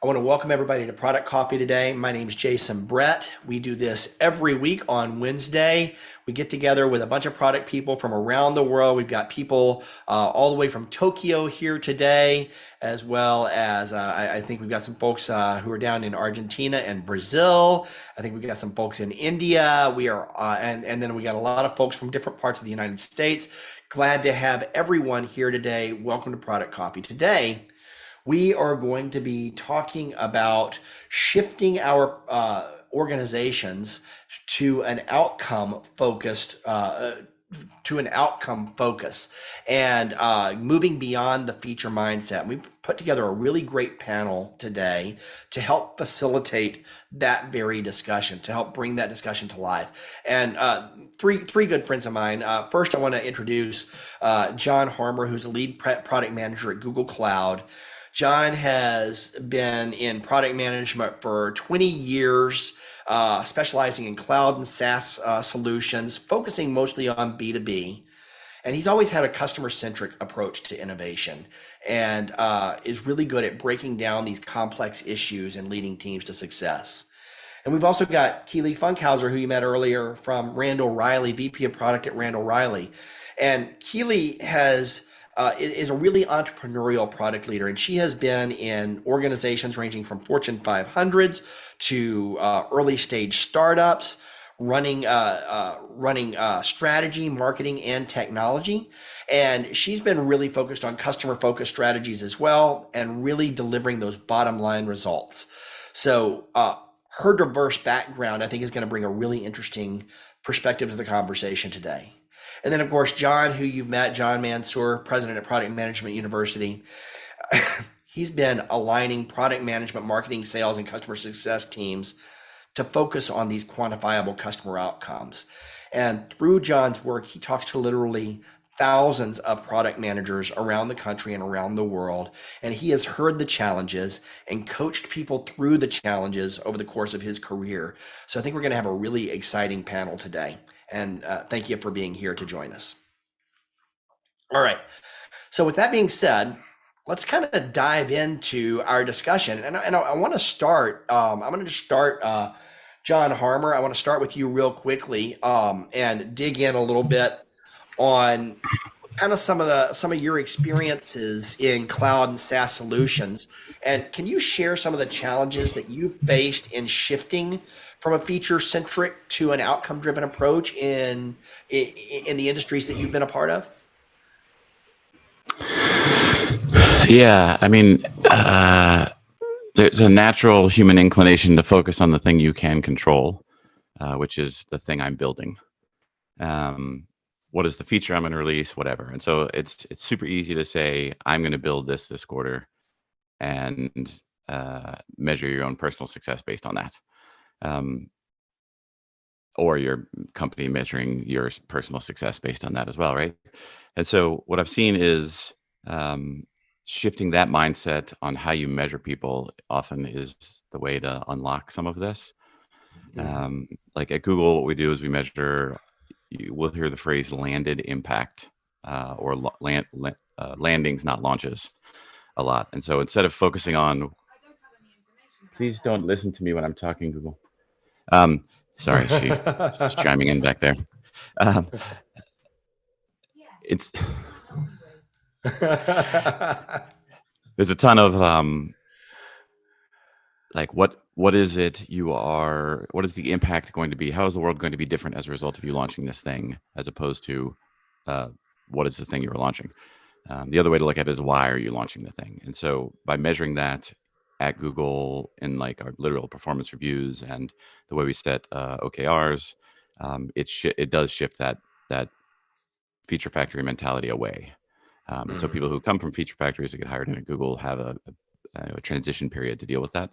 I want to welcome everybody to Product Coffee today. My name is Jason Brett. We do this every week on Wednesday. We get together with a bunch of product people from around the world. We've got people all the way from Tokyo here today, as well as I think we've got some folks who are down in Argentina and Brazil. I think we've got some folks in India. We are, and then we got a lot of folks from different parts of the United States. Glad to have everyone here today. Welcome to Product Coffee. Today, we are going to be talking about shifting our organizations to an outcome focused focus and moving beyond the feature mindset. We put together a really great panel today to help facilitate that very discussion, to help bring that discussion to life. And three good friends of mine. First, I want to introduce Jon Harmer, who's a lead product manager at Google Cloud. Jon has been in product management for 20 years, specializing in cloud and SaaS solutions, focusing mostly on B2B. And he's always had a customer-centric approach to innovation and is really good at breaking down these complex issues and leading teams to success. And we've also got Keely Funkhauser, who you met earlier from Randall Riley, VP of Product at Randall Riley. And Keely is a really entrepreneurial product leader, and she has been in organizations ranging from Fortune 500s to early stage startups, running strategy, marketing, and technology. And she's been really focused on customer-focused strategies as well, and really delivering those bottom line results. So her diverse background, I think, is going to bring a really interesting perspective to the conversation today. And then, of course, Jon, who you've met, Jon Mansour, president at Product Management University. He's been aligning product management, marketing, sales, and customer success teams to focus on these quantifiable customer outcomes. And through Jon's work, he talks to literally thousands of product managers around the country and around the world. And he has heard the challenges and coached people through the challenges over the course of his career. So I think we're going to have a really exciting panel today. And thank you for being here to join us. All right. So with that being said, let's kind of dive into our discussion. And I want to start, I'm going to start, Jon Harmer, I want to start with you real quickly and dig in a little bit on kind of some of your experiences in cloud and SaaS solutions. And can you share some of the challenges that you faced in shifting from a feature-centric to an outcome-driven approach in the industries that you've been a part of? Yeah, I mean, there's a natural human inclination to focus on the thing you can control, which is the thing I'm building. What is the feature I'm going to release, whatever. And so it's super easy to say, I'm going to build this quarter and measure your own personal success based on that. Or your company measuring your personal success based on that as well, right? And so what I've seen is shifting that mindset on how you measure people often is the way to unlock some of this. Like at Google, what we do is we measure, you will hear the phrase landed impact or landings, not launches, a lot. And so instead of focusing on, please don't listen to me when I'm talking, Google. Sorry, she's chiming in back there. It's there's a ton of like what is it you are? What is the impact going to be? How is the world going to be different as a result of you launching this thing, as opposed to what is the thing you're launching? The other way to look at it is why are you launching the thing? And so by measuring that at Google in like our literal performance reviews and the way we set OKRs, it does shift that feature factory mentality away. And so people who come from feature factories that get hired in at Google have a transition period to deal with that.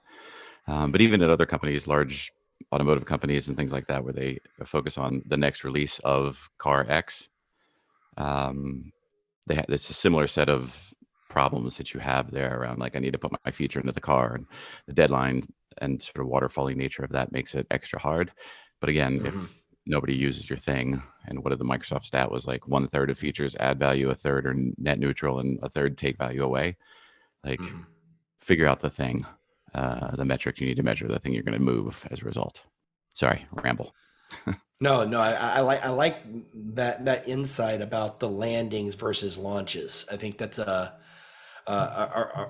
But even at other companies, large automotive companies and things like that, where they focus on the next release of car X, it's a similar set of problems that you have there around, like, I need to put my feature into the car, and the deadline and sort of waterfally nature of that makes it extra hard. But again, if nobody uses your thing, and what did the Microsoft stat was, like 1/3 of features add value, 1/3 are net neutral, and 1/3 take value away. Like, figure out the thing. the metric you need to measure, the thing you're going to move as a result. Sorry, ramble. No, I like that insight about the landings versus launches. I think that's a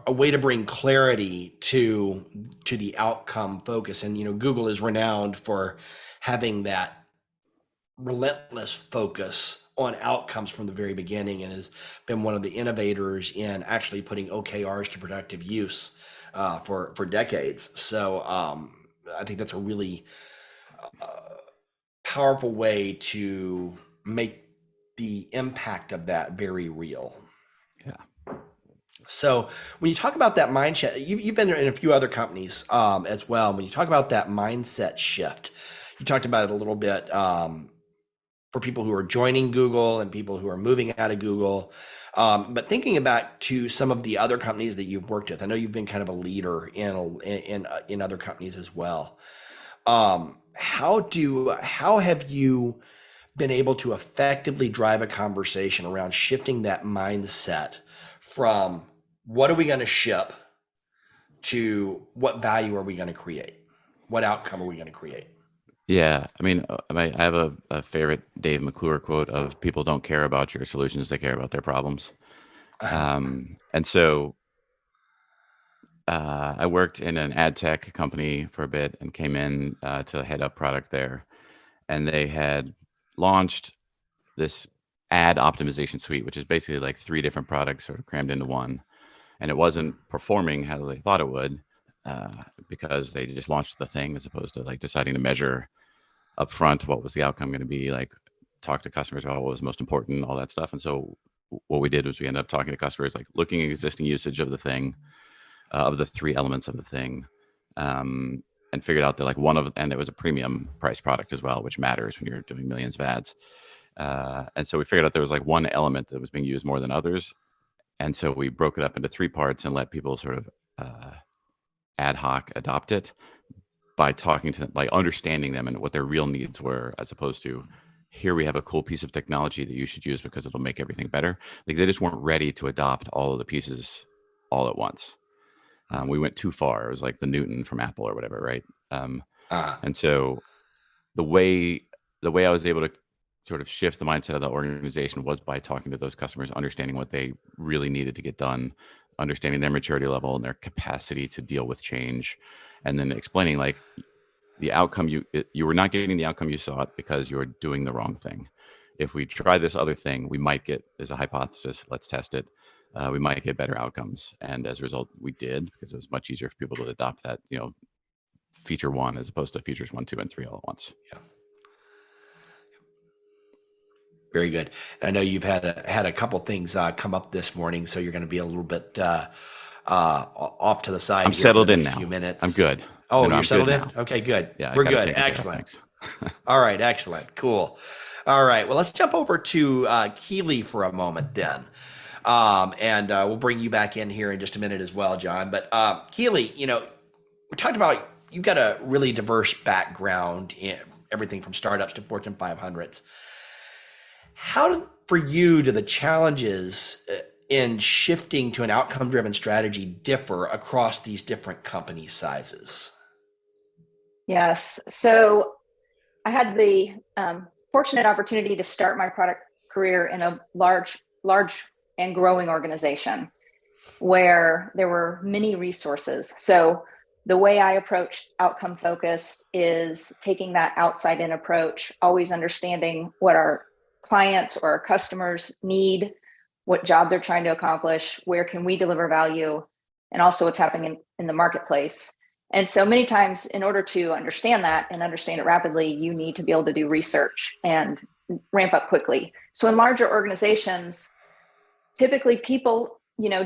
way to bring clarity to the outcome focus. And Google is renowned for having that relentless focus on outcomes from the very beginning, and has been one of the innovators in actually putting OKRs to productive use for decades. So I think that's a really powerful way to make the impact of that very real. Yeah. So when you talk about that mindset, you've been in a few other companies as well. When you talk about that mindset shift, you talked about it a little bit for people who are joining Google and people who are moving out of Google. But thinking back to some of the other companies that you've worked with, I know you've been kind of a leader in other companies as well. How have you been able to effectively drive a conversation around shifting that mindset from what are we going to ship to what value are we going to create? What outcome are we going to create? Yeah, I mean, I have a favorite Dave McClure quote of people don't care about your solutions, they care about their problems. And so I worked in an ad tech company for a bit and came in to head up product there. And they had launched this ad optimization suite, which is basically like 3 different products sort of crammed into one. And it wasn't performing how they thought it would because they just launched the thing as opposed to like deciding to measure upfront what was the outcome going to be, like talk to customers about what was most important, all that stuff. And so what we did was we ended up talking to customers, like looking at existing usage of the thing, of the 3 elements of the thing, and figured out that like and it was a premium price product as well, which matters when you're doing millions of ads. And so we figured out there was like one element that was being used more than others. And so we broke it up into 3 parts and let people sort of ad hoc adopt it by talking to them, like understanding them and what their real needs were, as opposed to here we have a cool piece of technology that you should use because it'll make everything better. Like they just weren't ready to adopt all of the pieces all at once. We went too far. It was like the Newton from Apple or whatever, right? Uh, And so the way I was able to sort of shift the mindset of the organization was by talking to those customers, understanding what they really needed to get done, understanding their maturity level and their capacity to deal with change, and then explaining like the outcome you were not getting the outcome you sought because you were doing the wrong thing. If we try this other thing, we might get, there's a hypothesis, let's test it. We might get better outcomes. And as a result, we did, because it was much easier for people to adopt that, feature 1 as opposed to features 1, 2, and 3 all at once. yeah, very good. I know you've had a couple things come up this morning, so you're going to be a little bit off to the I'm side here for the settled in next few now. I'm minutes. good. Oh, No, you're I'm good settled in? now. Okay, good. Yeah, I We're got it good. taken care of. Excellent. Thanks. All right, excellent. Cool. All right, well, let's jump over to Keely for a moment then. And we'll bring you back in here in just a minute as well, John. But Keely, we talked about you've got a really diverse background in everything from startups to Fortune 500s. How, for you, do the challenges in shifting to an outcome-driven strategy differ across these different company sizes? Yes. So I had the fortunate opportunity to start my product career in a large and growing organization where there were many resources. So the way I approached outcome focused is taking that outside in approach, always understanding what our clients or our customers need, what job they're trying to accomplish, where can we deliver value, and also what's happening in the marketplace. And so many times, in order to understand that and understand it rapidly, you need to be able to do research and ramp up quickly. So in larger organizations, typically people,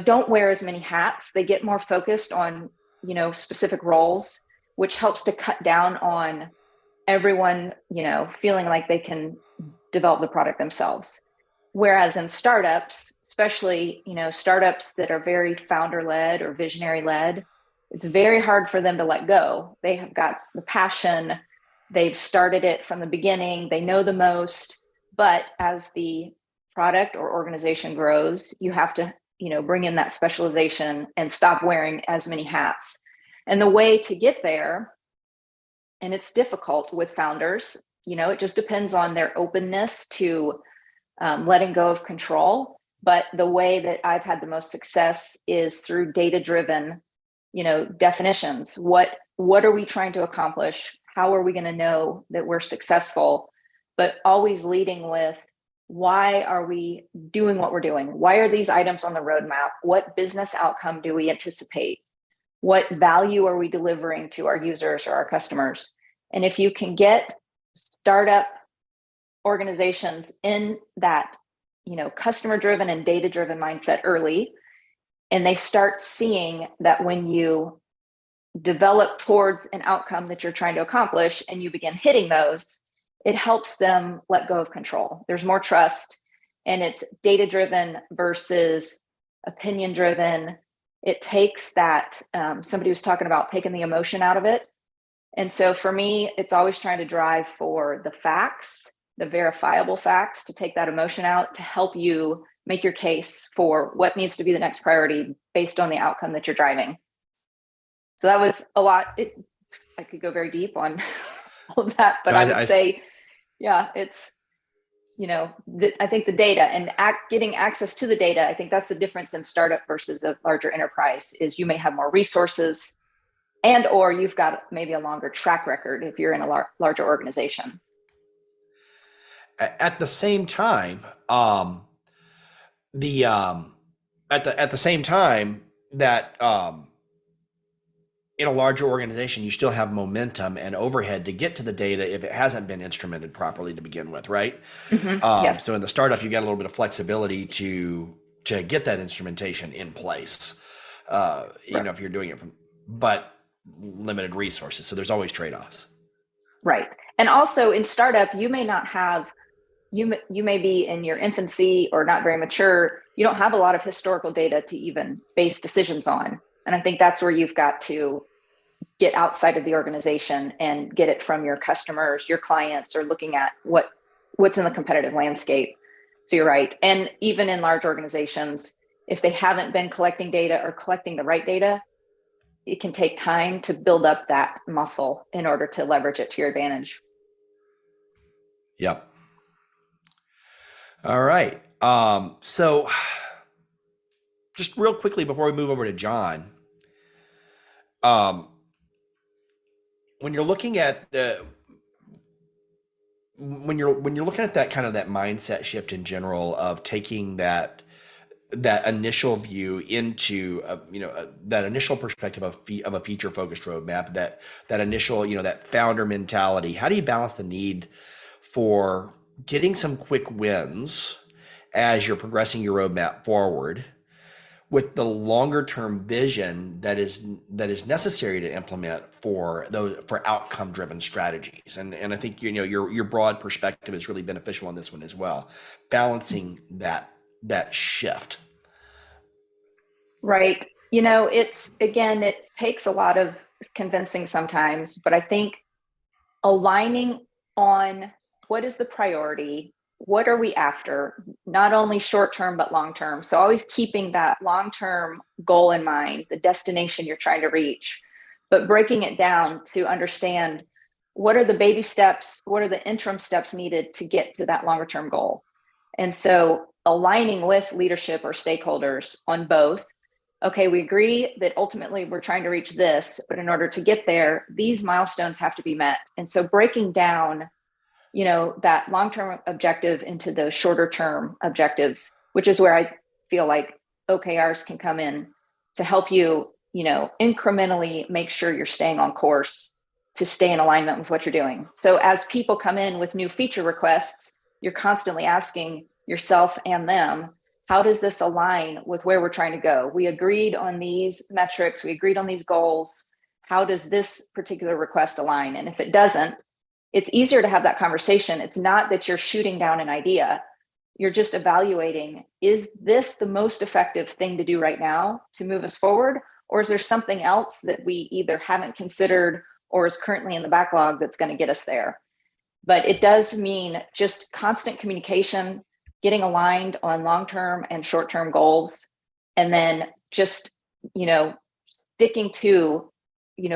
don't wear as many hats. They get more focused on, specific roles, which helps to cut down on everyone, feeling like they can develop the product themselves. Whereas in startups, especially, startups that are very founder led or visionary led, it's very hard for them to let go. They have got the passion. They've started it from the beginning. They know the most. But as the product or organization grows, you have to, bring in that specialization and stop wearing as many hats. And the way to get there, and it's difficult with founders, it just depends on their openness to letting go of control. But the way that I've had the most success is through data-driven, definitions. What are we trying to accomplish? How are we going to know that we're successful? But always leading with, why are we doing what we're doing? Why are these items on the roadmap? What business outcome do we anticipate? What value are we delivering to our users or our customers? And if you can get startup organizations in that, customer-driven and data-driven mindset early, and they start seeing that when you develop towards an outcome that you're trying to accomplish and you begin hitting those, it helps them let go of control. There's more trust, and it's data-driven versus opinion-driven. It takes that, somebody was talking about taking the emotion out of it. And so for me, it's always trying to drive for the facts, the verifiable facts, to take that emotion out, to help you make your case for what needs to be the next priority based on the outcome that you're driving. So that was a lot. I could go very deep on all of that, but I would say, yeah, it's, I think the data and getting access to the data, I think that's the difference in startup versus a larger enterprise, is you may have more resources and or you've got maybe a longer track record if you're in a larger organization. At the same time, at the same time that in a larger organization, you still have momentum and overhead to get to the data if it hasn't been instrumented properly to begin with, right? Yes. So in the startup, you got a little bit of flexibility to get that instrumentation in place, if you're doing it but limited resources. So there's always trade-offs. Right. And also in startup, you may not have, you may be in your infancy or not very mature. You don't have a lot of historical data to even base decisions on. And I think that's where you've got to get outside of the organization and get it from your customers, your clients, or looking at what's in the competitive landscape. So you're right. And even in large organizations, if they haven't been collecting data or collecting the right data, it can take time to build up that muscle in order to leverage it to your advantage. Yep. All right. So just real quickly before we move over to Jon, when you're looking at when you're looking at that kind of that mindset shift in general of taking that initial view into that initial perspective of a feature focused roadmap, that initial that founder mentality, how do you balance the need for getting some quick wins as you're progressing your roadmap forward with the longer term vision that is necessary to implement for outcome driven strategies? And I think your broad perspective is really beneficial on this one as well, balancing that shift. Right. It takes a lot of convincing sometimes, but I think aligning on what is the priority, what are we after, not only short term, but long term. So always keeping that long term goal in mind, the destination you're trying to reach, but breaking it down to understand what are the baby steps, what are the interim steps needed to get to that longer term goal. And so aligning with leadership or stakeholders on both. Okay, we agree that ultimately we're trying to reach this, but in order to get there, these milestones have to be met. And so breaking down, that long-term objective into those shorter term objectives, which is where I feel like OKRs can come in to help you, incrementally make sure you're staying on course to stay in alignment with what you're doing. So as people come in with new feature requests, you're constantly asking yourself and them, how does this align with where we're trying to go? We agreed on these metrics, we agreed on these goals. How does this particular request align? And if it doesn't, it's easier to have that conversation. It's not that you're shooting down an idea. You're just evaluating, is this the most effective thing to do right now to move us forward? Or is there something else that we either haven't considered or is currently in the backlog that's going to get us there? But it does mean just constant communication, getting aligned on long-term and short-term goals, and then just, sticking to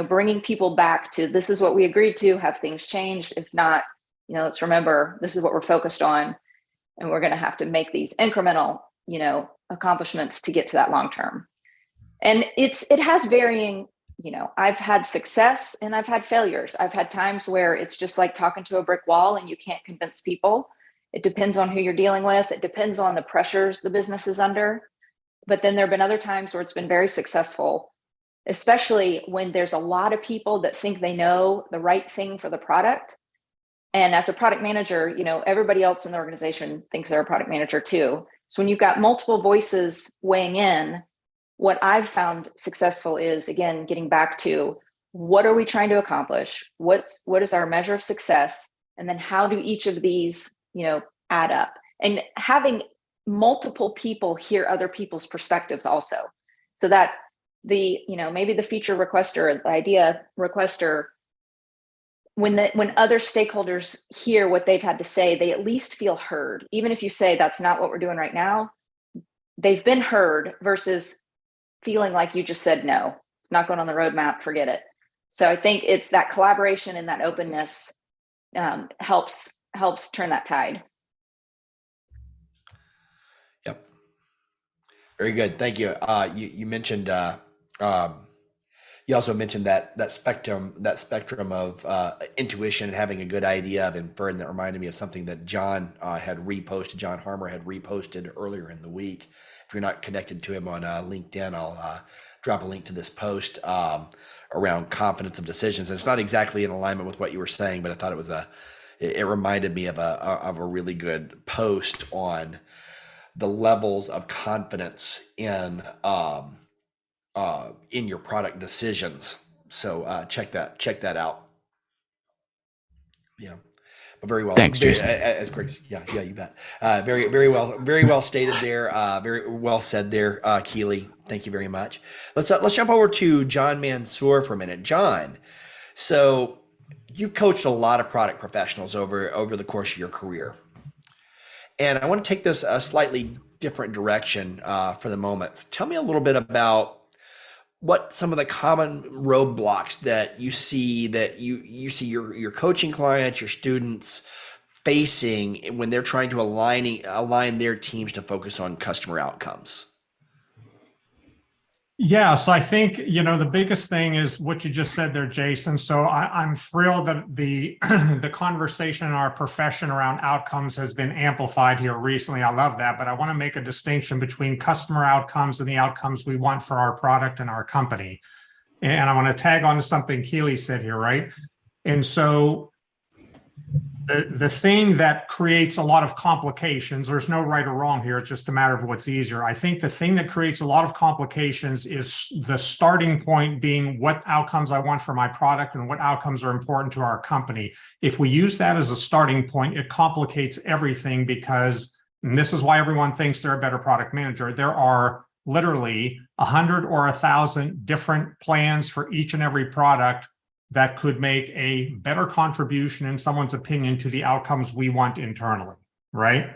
bringing people back to, this is what we agreed to. Have things changed? If not, let's remember, this is what we're focused on, and we're going to have to make these incremental, accomplishments to get to that long term. And it has varying, I've had success and I've had failures. I've had times where it's just like talking to a brick wall and you can't convince people. It depends on who you're dealing with. It depends on the pressures the business is under. But then there have been other times where it's been very successful, especially when there's a lot of people that think they know the right thing for the product. And as a product manager, everybody else in the organization thinks they're a product manager too. So when you've got multiple voices weighing in, what I've found successful is, again, getting back to, what are we trying to accomplish? What is our measure of success? And then how do each of these, add up? And having multiple people hear other people's perspectives also, so that maybe the feature requester, the idea requester, when other stakeholders hear what they've had to say, they at least feel heard. Even if you say that's not what we're doing right now, they've been heard, versus feeling like you just said, no, it's not going on the roadmap, forget it. So I think it's that collaboration and that openness helps turn that tide. Yep. Very good. Thank you. You mentioned, you also mentioned that spectrum of intuition and having a good idea of inferring. That reminded me of something that Jon Harmer had reposted earlier in the week. If you're not connected to him on LinkedIn, I'll drop a link to this post around confidence of decisions. And it's not exactly in alignment with what you were saying, but I thought it reminded me of a really good post on the levels of confidence in your product decisions. So check that out. Yeah. Very well. Thanks, Jason. As Greg, yeah, you bet. Very well stated there. Very well said there, Keely. Thank you very much. Let's jump over to John Mansour for a minute. John, so you've coached a lot of product professionals over the course of your career, and I want to take this a slightly different direction for the moment. Tell me a little bit about what some of the common roadblocks that you see your coaching clients, your students facing when they're trying to align their teams to focus on customer outcomes. Yeah, so I think, the biggest thing is what you just said there, Jason. So I'm thrilled that the the conversation in our profession around outcomes has been amplified here recently. I love that, but I want to make a distinction between customer outcomes and the outcomes we want for our product and our company. And I want to tag on to something Keely said here, right? And so the thing that creates a lot of complications, there's no right or wrong here, it's just a matter of what's easier. I think the thing that creates a lot of complications is the starting point being what outcomes I want for my product and what outcomes are important to our company. If we use that as a starting point, it complicates everything, because, and this is why everyone thinks they're a better product manager, there are literally 100 or 1,000 different plans for each and every product that could make a better contribution, in someone's opinion, to the outcomes we want internally, right?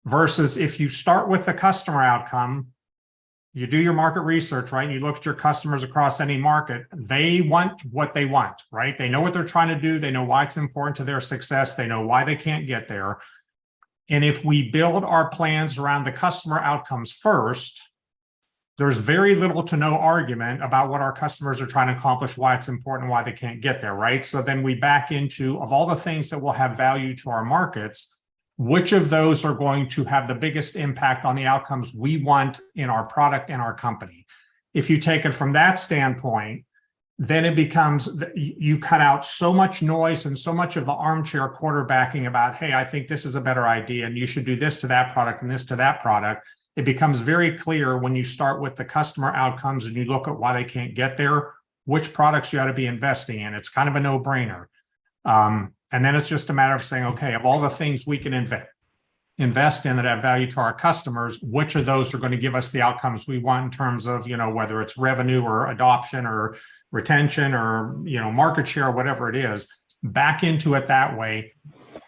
Versus if you start with the customer outcome, you do your market research, right? And you look at your customers across any market, they want what they want, right? They know what they're trying to do. They know why it's important to their success. They know why they can't get there. And if we build our plans around the customer outcomes first, there's very little to no argument about what our customers are trying to accomplish, why it's important, why they can't get there, right? So then we back into, of all the things that will have value to our markets, which of those are going to have the biggest impact on the outcomes we want in our product and our company? If you take it from that standpoint, then it becomes, you cut out so much noise and so much of the armchair quarterbacking about, hey, I think this is a better idea and you should do this to that product and this to that product. It becomes very clear when you start with the customer outcomes and you look at why they can't get there, which products you ought to be investing in. It's kind of a no-brainer. And then it's just a matter of saying, okay, of all the things we can invest in that have value to our customers, which of those are going to give us the outcomes we want in terms of, whether it's revenue or adoption or retention or, market share, whatever it is, back into it that way.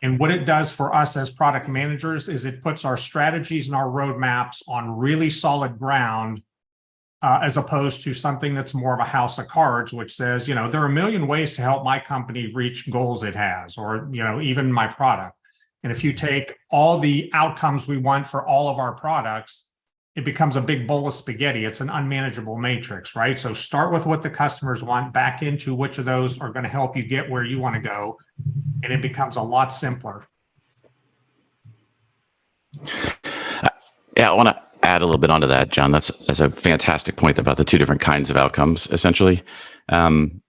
And what it does for us as product managers is it puts our strategies and our roadmaps on really solid ground as opposed to something that's more of a house of cards, which says, there are a million ways to help my company reach goals it has, or, even my product. And if you take all the outcomes we want for all of our products, it becomes a big bowl of spaghetti. It's an unmanageable matrix, right? So start with what the customers want, back into which of those are going to help you get where you want to go. And it becomes a lot simpler. Yeah, I want to add a little bit onto that, John. That's a fantastic point about the two different kinds of outcomes, essentially. One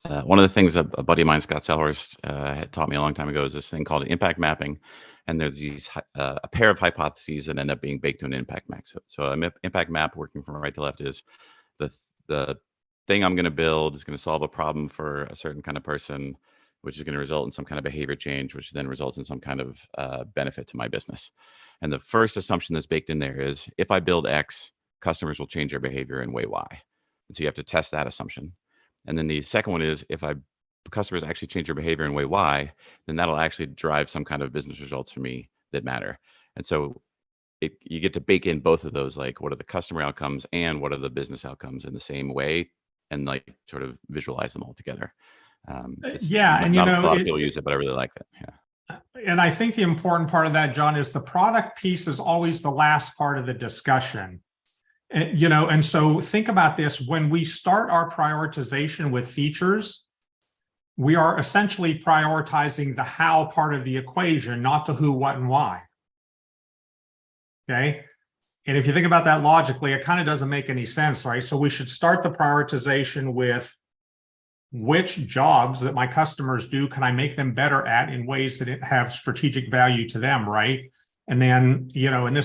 of the things a buddy of mine, Scott Selhorst, had taught me a long time ago is this thing called impact mapping. And there's these a pair of hypotheses that end up being baked to an impact map. So an impact map, working from right to left, is the thing I'm going to build is going to solve a problem for a certain kind of person, which is going to result in some kind of behavior change, which then results in some kind of benefit to my business. And the first assumption that's baked in there is, if I build X, customers will change their behavior in way Y. And so you have to test that assumption. And then the second one is, if customers actually change their behavior in way Y, then that'll actually drive some kind of business results for me that matter. And so you get to bake in both of those, like what are the customer outcomes and what are the business outcomes in the same way, and like sort of visualize them all together. Yeah, and not a lot of people use it, but I really like that. Yeah. And I think the important part of that, John, is the product piece is always the last part of the discussion. And so think about this: when we start our prioritization with features, we are essentially prioritizing the how part of the equation, not the who, what, and why. Okay. And if you think about that logically, it kind of doesn't make any sense, right? So we should start the prioritization with which jobs that my customers do can I make them better at in ways that have strategic value to them, right? And then, and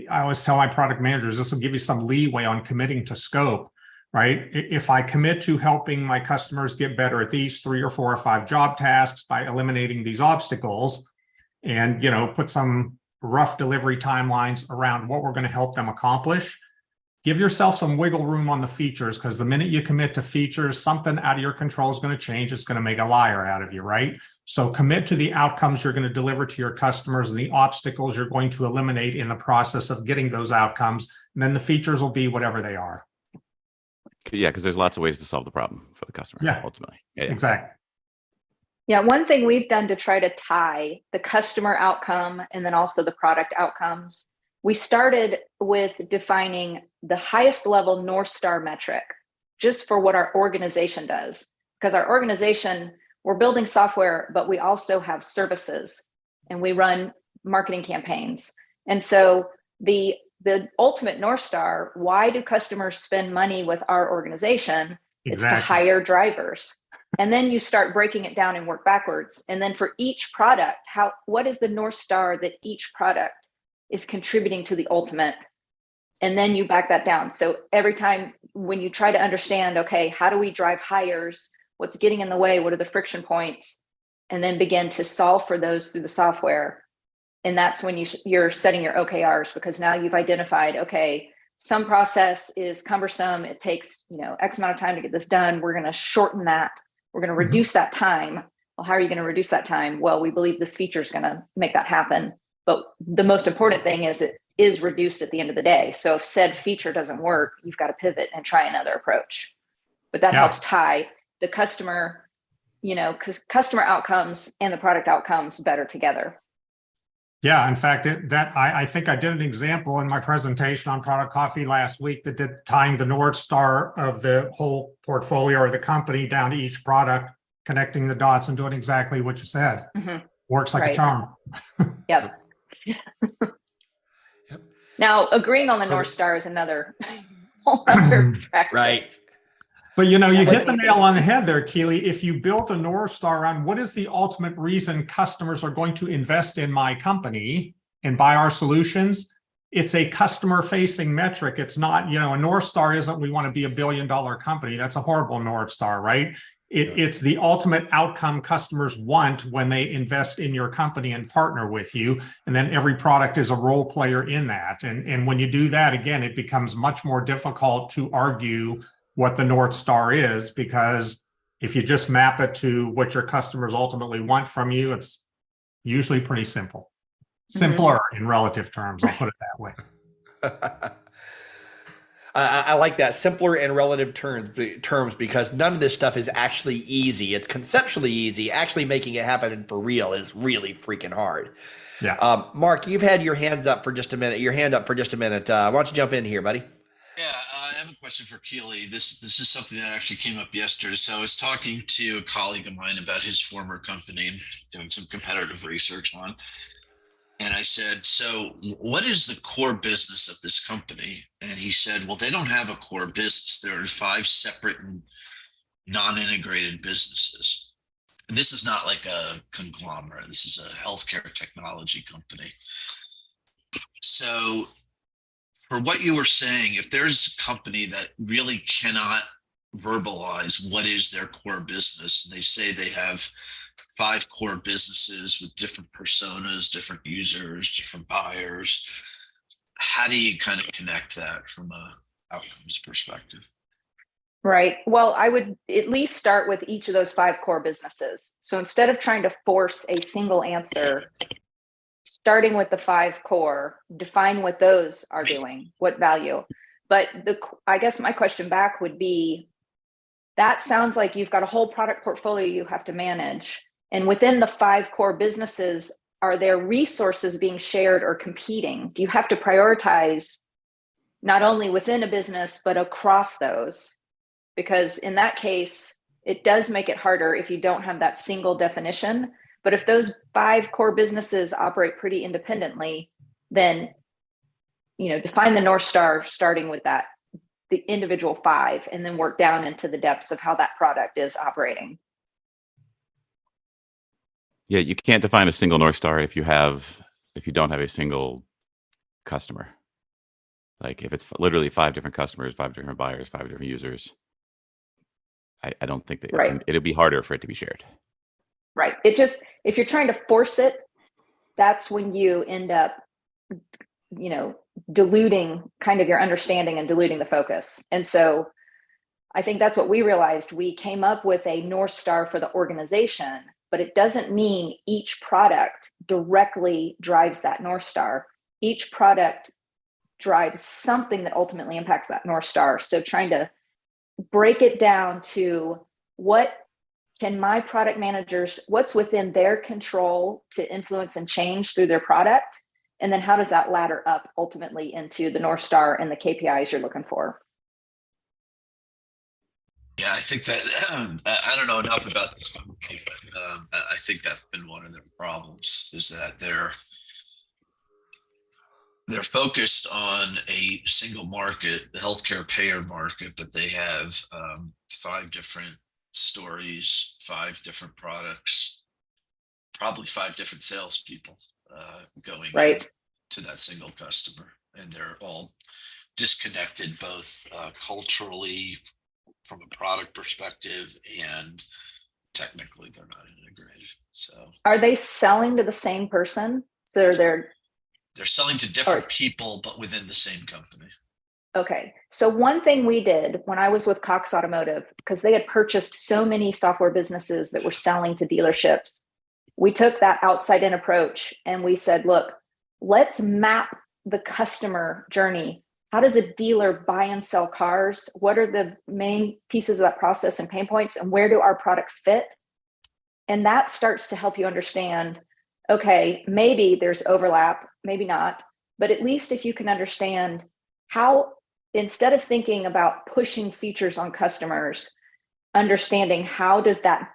I always tell my product managers, this will give you some leeway on committing to scope, right? If I commit to helping my customers get better at these 3 or 4 or 5 job tasks by eliminating these obstacles, and, put some rough delivery timelines around what we're going to help them accomplish, give yourself some wiggle room on the features, because the minute you commit to features, something out of your control is going to change. It's going to make a liar out of you, right? So commit to the outcomes you're going to deliver to your customers and the obstacles you're going to eliminate in the process of getting those outcomes. And then the features will be whatever they are. Yeah, because there's lots of ways to solve the problem for the customer, ultimately. Yeah. Exactly. Yeah, one thing we've done to try to tie the customer outcome and then also the product outcomes, we started with defining the highest level North Star metric just for what our organization does. Because our organization, we're building software, but we also have services and we run marketing campaigns. And so the ultimate North Star, why do customers spend money with our organization? Exactly. It's to hire drivers. And then you start breaking it down and work backwards. And then for each product, what is the North Star that each product is contributing to the ultimate? And then you back that down. So every time when you try to understand, okay, how do we drive hires? What's getting in the way? What are the friction points? And then begin to solve for those through the software. And that's when you're setting your OKRs, because now you've identified, okay, some process is cumbersome. It takes, X amount of time to get this done. We're going to shorten that. We're going to reduce that time. Well, how are you going to reduce that time? Well, we believe this feature is going to make that happen. But the most important thing is it is reduced at the end of the day. So if said feature doesn't work, you've got to pivot and try another approach. But that helps tie the customer, because customer outcomes and the product outcomes better together. Yeah, in fact, I think I did an example in my presentation on Product Coffee last week that did tying the North Star of the whole portfolio or the company down to each product, connecting the dots and doing exactly what you said. Mm-hmm. Works like a charm. Yep. Now, agreeing on the North Star is another whole other practice. Right. But you hit the nail on the head there, Keely. If you built a North Star around what is the ultimate reason customers are going to invest in my company and buy our solutions, it's a customer-facing metric. It's not, a North Star isn't we want to be $1 billion company. That's a horrible North Star, right? It's the ultimate outcome customers want when they invest in your company and partner with you. And then every product is a role player in that. And when you do that, again, it becomes much more difficult to argue what the North Star is, because if you just map it to what your customers ultimately want from you, it's usually pretty simple. Simpler in relative terms, I'll put it that way. I like that, simpler and relative terms, because none of this stuff is actually easy. It's conceptually easy. Actually making it happen for real is really freaking hard. Yeah. Mark, you've had your hands up for just a minute. Your hand up for just a minute. Why don't you jump in here, buddy? Yeah, I have a question for Keely. This is something that actually came up yesterday. So I was talking to a colleague of mine about his former company, doing some competitive research on. And I said, so what is the core business of this company? And he said, well, they don't have a core business. There are 5 separate and non-integrated businesses. And this is not like a conglomerate. This is a healthcare technology company. So for what you were saying, if there's a company that really cannot verbalize what is their core business, and they say they have 5 core businesses with different personas, different users, different buyers, how do you kind of connect that from a outcomes perspective? Right. Well, I would at least start with each of those 5 core businesses. So instead of trying to force a single answer, starting with the 5 core, define what those are doing, what value. But I guess my question back would be, that sounds like you've got a whole product portfolio you have to manage. And within the 5 core businesses, are there resources being shared or competing? Do you have to prioritize not only within a business, but across those? Because in that case, it does make it harder if you don't have that single definition. But if those 5 core businesses operate pretty independently, then, define the North Star starting with that, the individual 5, and then work down into the depths of how that product is operating. Yeah, you can't define a single North Star if you don't have a single customer. Like if it's literally 5 different customers, 5 different buyers, 5 different users, I don't think that Right. it'll be harder for it to be shared. Right. If you're trying to force it, that's when you end up, diluting kind of your understanding and diluting the focus. And so I think that's what we realized. We came up with a North Star for the organization, but it doesn't mean each product directly drives that North Star. Each product drives something that ultimately impacts that North Star. So trying to break it down to what can my product managers, what's within their control to influence and change through their product? And then how does that ladder up ultimately into the North Star and the KPIs you're looking for? Yeah, I think that I don't know enough about this company, but I think that's been one of their problems, is that they're focused on a single market, the healthcare payer market, but they have 5 different stories, 5 different products, probably 5 different salespeople going Right. to that single customer, and they're all disconnected both culturally from a product perspective, and technically they're not integrated. So Are they selling to the same person? So they're selling to different people, but within the same company. okay. So one thing we did when I was with Cox Automotive, because they had purchased so many software businesses that were selling to dealerships, we took that outside in approach and we said, look, let's map the customer journey. How does a dealer buy and sell cars? What are the main pieces of that process and pain points? And where do our products fit? And that starts to help you understand, okay, maybe there's overlap, maybe not, but at least if you can understand how, instead of thinking about pushing features on customers, understanding how does that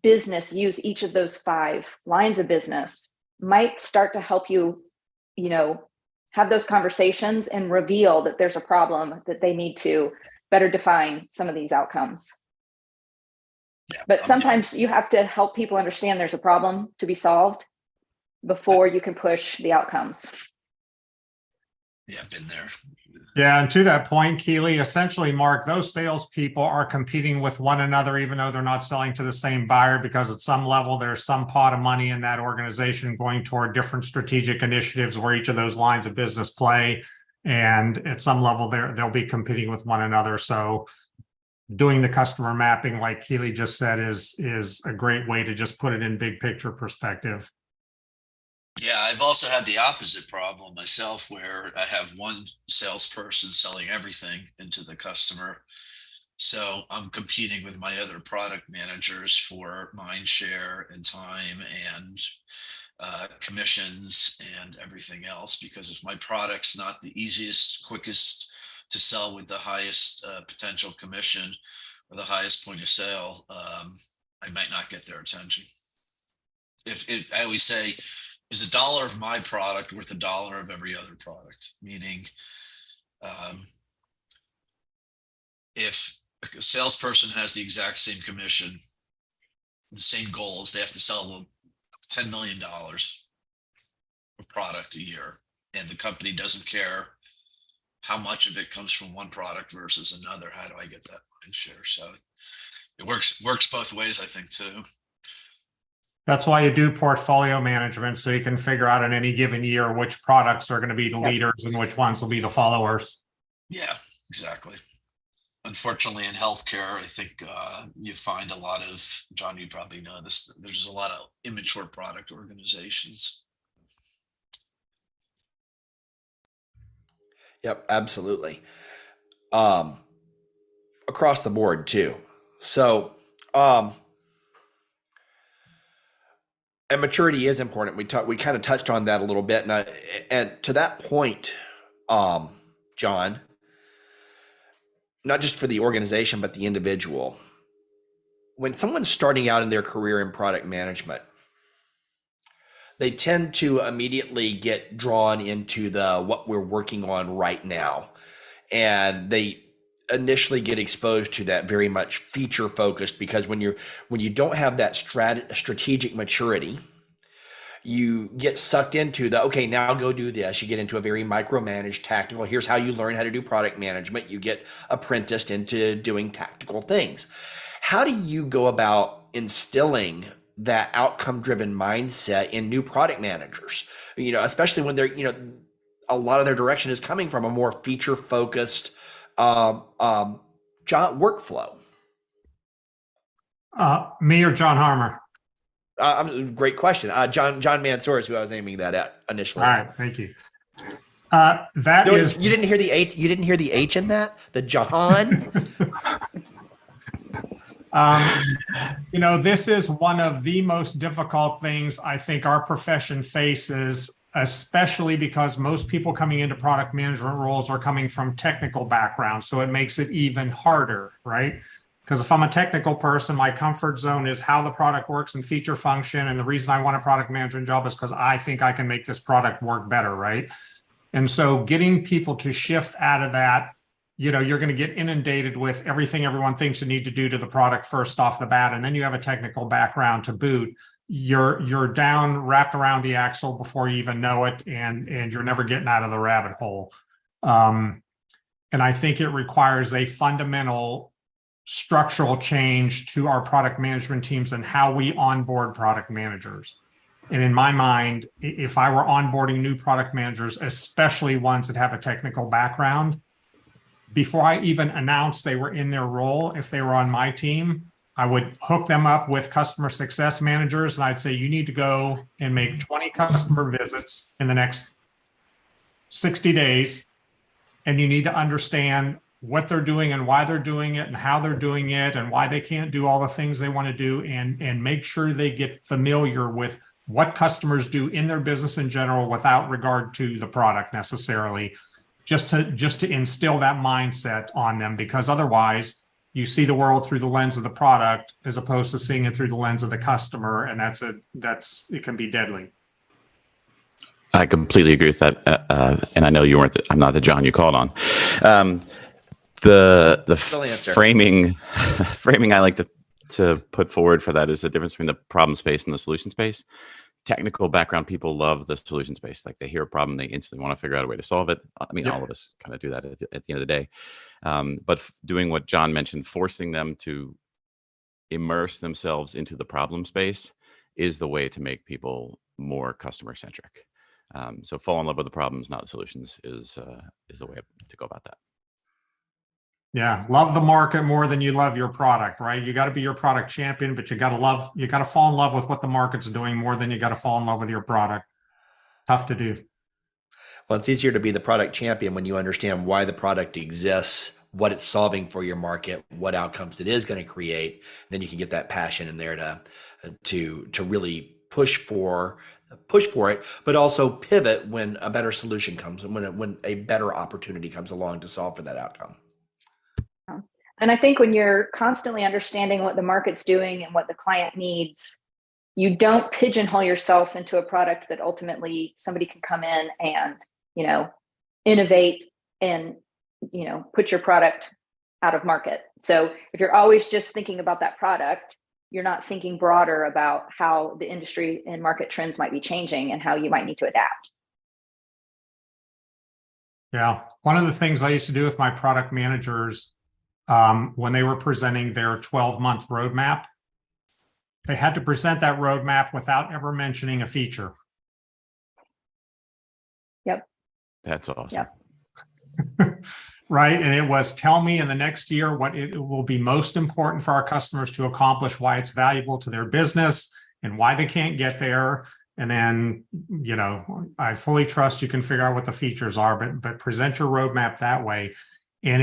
business use each of those 5 lines of business might start to help you, have those conversations and reveal that there's a problem that they need to better define some of these outcomes. Yeah, but sometimes you have to help people understand there's a problem to be solved before you can push the outcomes. Yeah, I've been there. Yeah, and to that point, Keely, essentially, Mark, those salespeople are competing with one another, even though they're not selling to the same buyer, because at some level, there's some pot of money in that organization going toward different strategic initiatives where each of those lines of business play. And at some level, they'll be competing with one another. So doing the customer mapping, like Keely just said, is a great way to just put it in big picture perspective. Yeah, I've also had the opposite problem myself where I have one salesperson selling everything into the customer. So I'm competing with my other product managers for mind share and time and commissions and everything else. Because if my product's not the easiest, quickest to sell with the highest potential commission or the highest point of sale, I might not get their attention. If I always say, is $1 of my product worth $1 of every other product? Meaning, if a salesperson has the exact same commission, the same goals, they have to sell $10 million of product a year, and the company doesn't care how much of it comes from one product versus another. How do I get that mind share? So it works both ways, I think, too. That's why you do portfolio management, so you can figure out in any given year which products are going to be the leaders and which ones will be the followers. Yeah, exactly. Unfortunately, in healthcare, I think you find a lot of, John, you probably know this, there's a lot of immature product organizations. Yep, absolutely. Across the board too. So, and maturity is important. We kind of touched on that a little bit, and to that point, John, not just for the organization but the individual. When someone's starting out in their career in product management, they tend to immediately get drawn into what we're working on right now, and they initially get exposed to that very much feature focused, because when you don't have that strategic maturity, you get sucked into okay, now go do this. You get into a very micromanaged tactical, here's how you learn how to do product management. You get apprenticed into doing tactical things. How do you go about instilling that outcome driven mindset in new product managers, especially when they're, a lot of their direction is coming from a more feature focused workflow? Me or Jon Harmer? Great question. John Mansour is who I was aiming that at initially. All right, thank you. You didn't hear the H. You didn't hear the H in that. The John. This is one of the most difficult things I think our profession faces, especially because most people coming into product management roles are coming from technical backgrounds. So it makes it even harder, right? Because if I'm a technical person, my comfort zone is how the product works and feature function. And the reason I want a product management job is because I think I can make this product work better, right? And so getting people to shift out of that, you're going to get inundated with everything everyone thinks you need to do to the product first off the bat. And then you have a technical background to boot. You're down, wrapped around the axle before you even know it. And you're never getting out of the rabbit hole. And I think it requires a fundamental structural change to our product management teams and how we onboard product managers. And in my mind, if I were onboarding new product managers, especially ones that have a technical background, before I even announced they were in their role, if they were on my team, I would hook them up with customer success managers. And I'd say, you need to go and make 20 customer visits in the next 60 days. And you need to understand what they're doing and why they're doing it and how they're doing it and why they can't do all the things they want to do, and make sure they get familiar with what customers do in their business in general without regard to the product necessarily, just to instill that mindset on them, because otherwise you see the world through the lens of the product as opposed to seeing it through the lens of the customer, and it can be deadly. I completely agree with that, and I know you weren't. I'm not the John you called on. The framing I like to put forward for that is the difference between the problem space and the solution space. Technical background people love the solution space. Like, they hear a problem, they instantly want to figure out a way to solve it. I mean, all of us kind of do that at the end of the day. But doing what John mentioned, forcing them to immerse themselves into the problem space is the way to make people more customer centric. So fall in love with the problems, not the solutions, is the way to go about that. Yeah, love the market more than you love your product, right? You got to be your product champion, but you got to fall in love with what the market's doing more than you got to fall in love with your product. Tough to do. Well, it's easier to be the product champion when you understand why the product exists, what it's solving for your market, what outcomes it is going to create. Then you can get that passion in there to really push for it, but also pivot when a better solution comes and when a better opportunity comes along to solve for that outcome. And I think when you're constantly understanding what the market's doing and what the client needs, you don't pigeonhole yourself into a product that ultimately somebody can come in and, innovate and, put your product out of market. So if you're always just thinking about that product, you're not thinking broader about how the industry and market trends might be changing and how you might need to adapt. Yeah. One of the things I used to do with my product managers, when they were presenting their 12-month roadmap, they had to present that roadmap without ever mentioning a feature. Yep. That's awesome. Yep. Right. And it was, tell me in the next year what it will be most important for our customers to accomplish, why it's valuable to their business and why they can't get there. And then, I fully trust you can figure out what the features are, but present your roadmap that way. And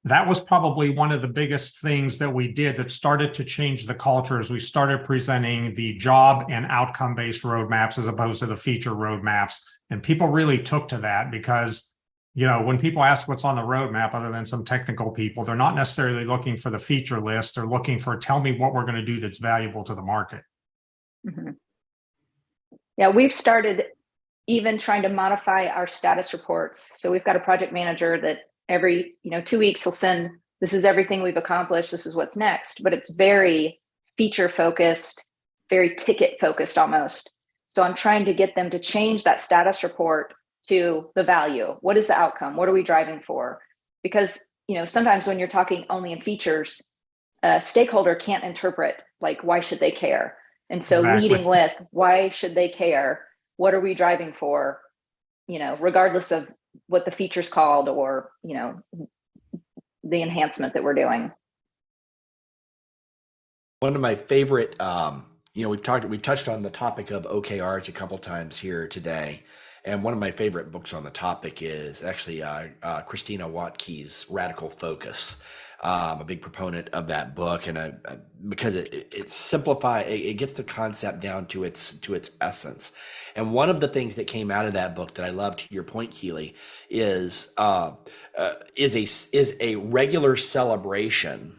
that was probably one of the biggest things that we did that started to change the culture as we started presenting the job and outcome-based roadmaps as opposed to the feature roadmaps. And people really took to that because, when people ask what's on the roadmap, other than some technical people, they're not necessarily looking for the feature list. They're looking for, tell me what we're going to do that's valuable to the market. Mm-hmm. Yeah, we've started even trying to modify our status reports. So we've got a project manager that every 2 weeks he'll send, this is everything we've accomplished, this is what's next, but it's very feature focused, very ticket focused almost. So I'm trying to get them to change that status report to the value. What is the outcome? What are we driving for? Because sometimes when you're talking only in features, a stakeholder can't interpret why should they care. And so Exactly. Leading with why should they care? What are we driving for? Regardless of what the feature's called or, the enhancement that we're doing. One of my favorite, we've touched on the topic of OKRs a couple times here today. And one of my favorite books on the topic is actually Christina Watkey's Radical Focus. I'm a big proponent of that book, and because it simplifies, it gets the concept down to its essence. And one of the things that came out of that book that I love, to your point, Keely, is a regular celebration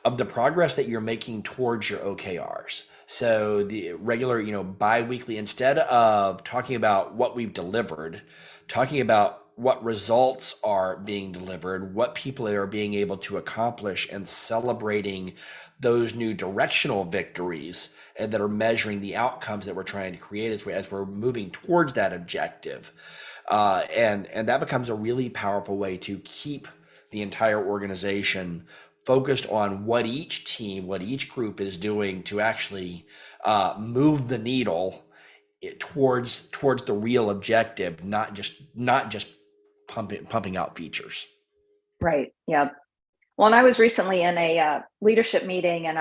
of the progress that you're making towards your OKRs. So the regular, bi-weekly, instead of talking about what we've delivered, talking about what results are being delivered, what people are being able to accomplish, and celebrating those new directional victories and that are measuring the outcomes that we're trying to create as we're moving towards that objective. And that becomes a really powerful way to keep the entire organization focused on what each team, what each group is doing to actually move the needle towards the real objective, not just pumping out features. Right. Yeah. Well, and I was recently in a leadership meeting, and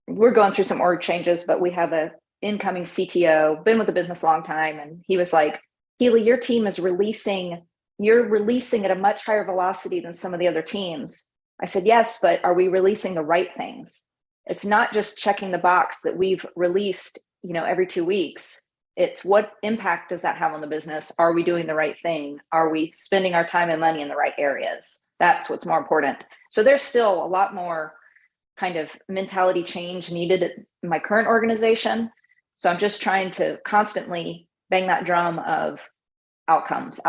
we're going through some org changes, but we have a incoming CTO, been with the business a long time, and he was like, "Keely, your team is you're releasing at a much higher velocity than some of the other teams." I said, "Yes, but are we releasing the right things? It's not just checking the box that we've released, every 2 weeks. It's what impact does that have on the business? Are we doing the right thing? Are we spending our time and money in the right areas? That's what's more important." So there's still a lot more kind of mentality change needed in my current organization. So I'm just trying to constantly bang that drum of outcomes.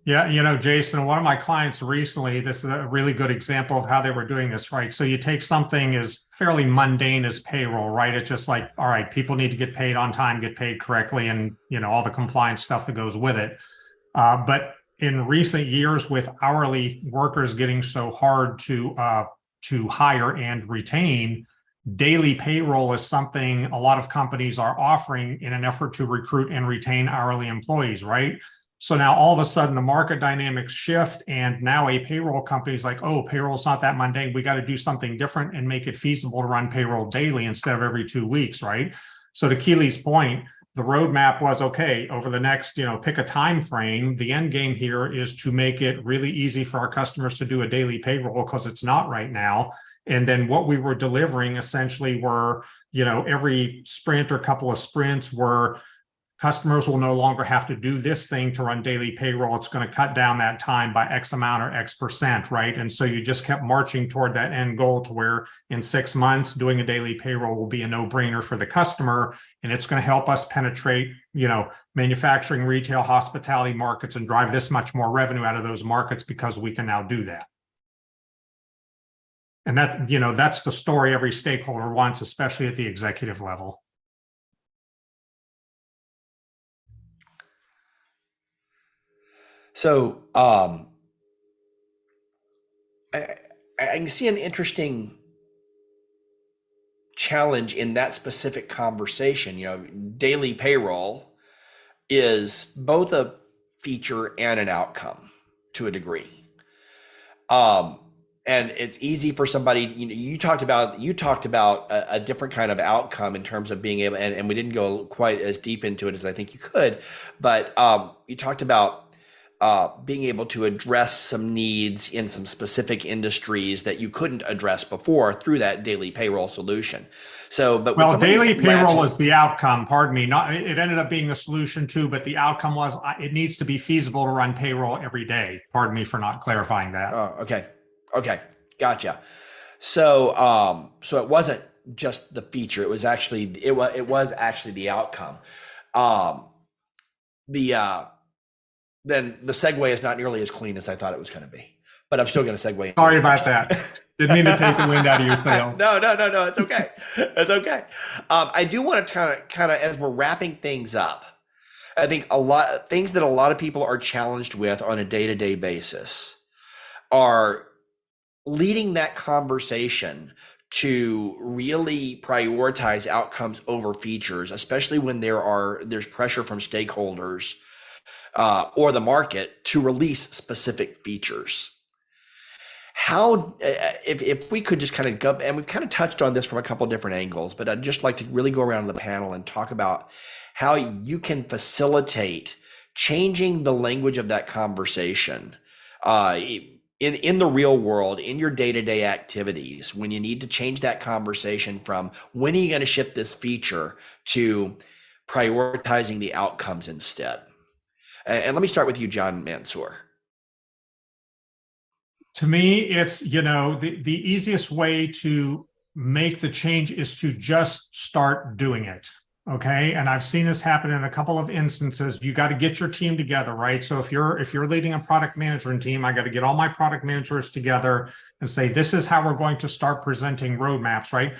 Yeah, Jason, one of my clients recently, this is a really good example of how they were doing this, right? So you take something as fairly mundane as payroll, right? It's just like, all right, people need to get paid on time, get paid correctly, and all the compliance stuff that goes with it. But in recent years, with hourly workers getting so hard to hire and retain, daily payroll is something a lot of companies are offering in an effort to recruit and retain hourly employees, right? So now all of a sudden the market dynamics shift, and now a payroll company is like, oh, payroll's not that mundane. We got to do something different and make it feasible to run payroll daily instead of every 2 weeks, right? So to Keely's point, the roadmap was, okay, over the next, pick a time frame. The end game here is to make it really easy for our customers to do a daily payroll, because it's not right now. And then what we were delivering essentially were, every sprint or couple of sprints were, customers will no longer have to do this thing to run daily payroll. It's going to cut down that time by X amount or X%, right? And so you just kept marching toward that end goal to where in 6 months, doing a daily payroll will be a no-brainer for the customer. And it's going to help us penetrate, manufacturing, retail, hospitality markets and drive this much more revenue out of those markets because we can now do that. And that, that's the story every stakeholder wants, especially at the executive level. So I can see an interesting challenge in that specific conversation. Daily payroll is both a feature and an outcome to a degree. And it's easy for somebody, you talked about a different kind of outcome in terms of being able, and we didn't go quite as deep into it as I think you could, but you talked about being able to address some needs in some specific industries that you couldn't address before through that daily payroll solution. So, but daily payroll is the outcome. Pardon me. It ended up being the solution too, but the outcome was it needs to be feasible to run payroll every day. Pardon me for not clarifying that. Oh, okay, gotcha. So, so it wasn't just the feature; it was actually the outcome. Then the segue is not nearly as clean as I thought it was going to be, but I'm still going to segue. Sorry about that. Didn't mean to take the wind out of your sails. No, it's okay. It's okay. I do want to kind of, as we're wrapping things up, I think a lot things that a lot of people are challenged with on a day-to-day basis are leading that conversation to really prioritize outcomes over features, especially when there's pressure from stakeholders or the market to release specific features. How, if we could just kind of go, and we've kind of touched on this from a couple of different angles, but I'd just like to really go around the panel and talk about how you can facilitate changing the language of that conversation in the real world, in your day-to-day activities, when you need to change that conversation from when are you going to ship this feature to prioritizing the outcomes instead. And let me start with you, Jon Mansour. To me, it's, the easiest way to make the change is to just start doing it. Okay. And I've seen this happen in a couple of instances. You got to get your team together, right? So if you're leading a product management team, I got to get all my product managers together and say, this is how we're going to start presenting roadmaps, right?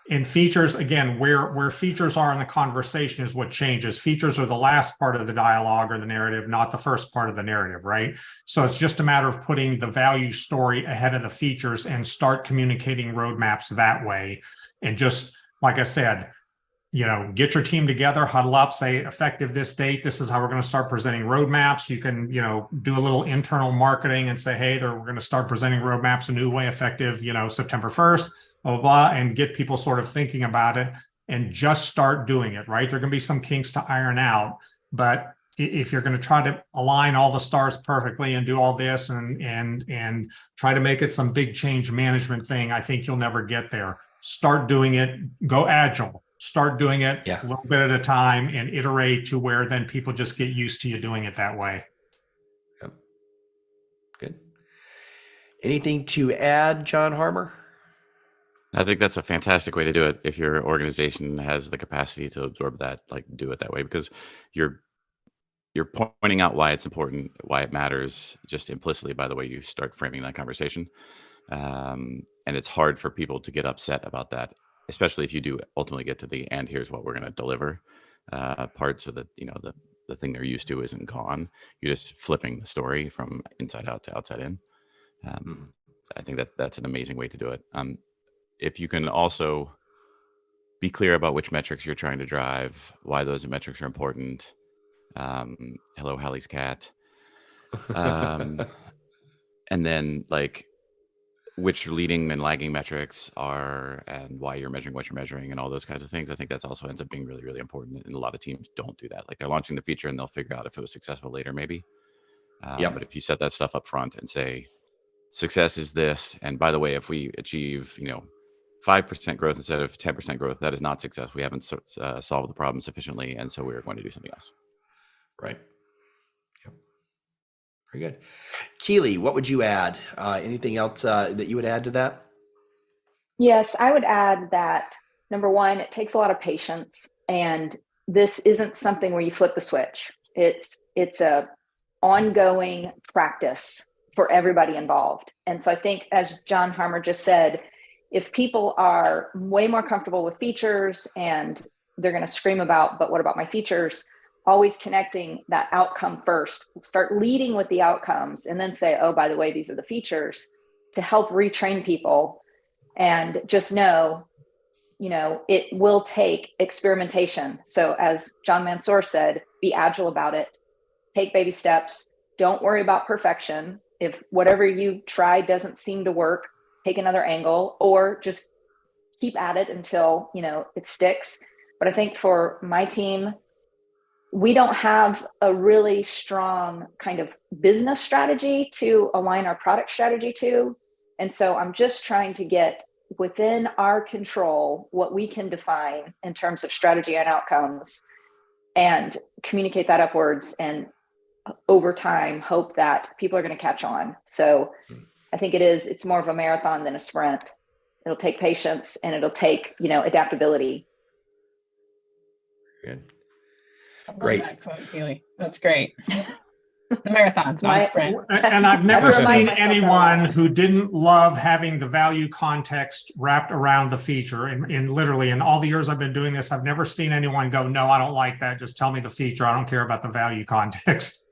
In features, again, where features are in the conversation is what changes. Features are the last part of the dialogue or the narrative, not the first part of the narrative, right? So it's just a matter of putting the value story ahead of the features and start communicating roadmaps that way. And just, like I said, get your team together, huddle up, say effective this date, this is how we're going to start presenting roadmaps. You can, do a little internal marketing and say, hey, we're going to start presenting roadmaps a new way effective, September 1st. Blah, blah, blah, and get people sort of thinking about it and just start doing it, right? There are going to be some kinks to iron out, but if you're going to try to align all the stars perfectly and do all this and try to make it some big change management thing, I think you'll never get there. Start doing it, go agile, start doing it a little bit at a time and iterate to where then people just get used to you doing it that way. Yep. Good. Anything to add, Jon Harmer? I think that's a fantastic way to do it. If your organization has the capacity to absorb that, do it that way, because you're pointing out why it's important, why it matters, just implicitly by the way you start framing that conversation. And it's hard for people to get upset about that, especially if you do ultimately get to the and here's what we're going to deliver part, so that the thing they're used to isn't gone. You're just flipping the story from inside out to outside in. I think that's an amazing way to do it. If you can also be clear about which metrics you're trying to drive, why those metrics are important, Hello, Hallie's cat. And then like which leading and lagging metrics are and why you're measuring what you're measuring and all those kinds of things. I think that also ends up being really, really important. And a lot of teams don't do that. Like they're launching the feature and they'll figure out if it was successful later, maybe. Yep. But if you set that stuff up front and say, success is this, and by the way, if we achieve, 5% growth instead of 10% growth, that is not success. We haven't solved the problem sufficiently, and so we're going to do something else. Right. Yep. Very good. Keely, what would you add? Anything else that you would add to that? Yes, I would add that number one, it takes a lot of patience, and this isn't something where you flip the switch. It's a ongoing practice for everybody involved. And so I think, as Jon Harmer just said, if people are way more comfortable with features and they're going to scream about, but what about my features? Always connecting that outcome first, start leading with the outcomes and then say, oh, by the way, these are the features, to help retrain people. And just know, it will take experimentation. So as John Mansour said, be agile about it, take baby steps, don't worry about perfection. If whatever you try doesn't seem to work, take another angle, or just keep at it until, it sticks. But I think for my team, we don't have a really strong kind of business strategy to align our product strategy to. And so I'm just trying to get within our control what we can define in terms of strategy and outcomes and communicate that upwards, and over time hope that people are going to catch on. So I think it's more of a marathon than a sprint. It'll take patience and it'll take, adaptability. Good. I love Great. that quote, Keely. That's great. The marathon's not a sprint. And I've never Have to remind seen myself that anyone a lot. who didn't love having the value context wrapped around the feature. In literally, in all the years I've been doing this, I've never seen anyone go, no, I don't like that. Just tell me the feature. I don't care about the value context.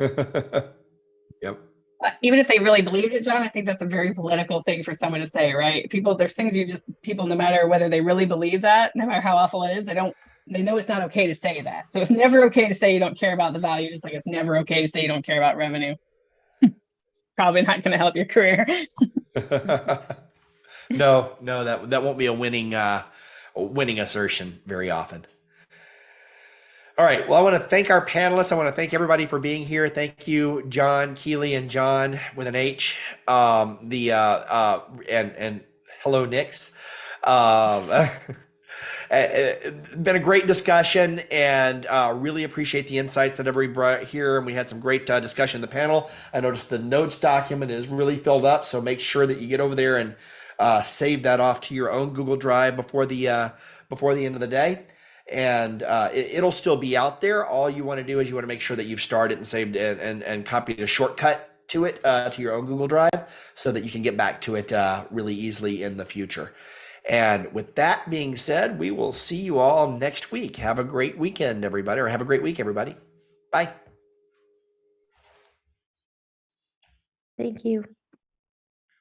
Yep. Even if they really believed it, John, I think that's a very political thing for someone to say, right? There's things people, no matter whether they really believe that, no matter how awful it is, they know it's not okay to say that. So it's never okay to say you don't care about the value, just like it's never okay to say you don't care about revenue. Probably not going to help your career. No, that won't be a winning assertion very often. All right. Well, I want to thank our panelists. I want to thank everybody for being here. Thank you, John, Keely, and John with an H. And hello, Nix. Been a great discussion, and really appreciate the insights that everybody brought here. And we had some great discussion in the panel. I noticed the notes document is really filled up, so make sure that you get over there and save that off to your own Google Drive before the end of the day. And it'll still be out there. All you want to do is you want to make sure that you've started and saved it and copied a shortcut to it to your own Google Drive, so that you can get back to it really easily in the future. And with that being said, we will see you all next week. Have a great weekend, everybody, or have a great week, everybody. Bye. Thank you.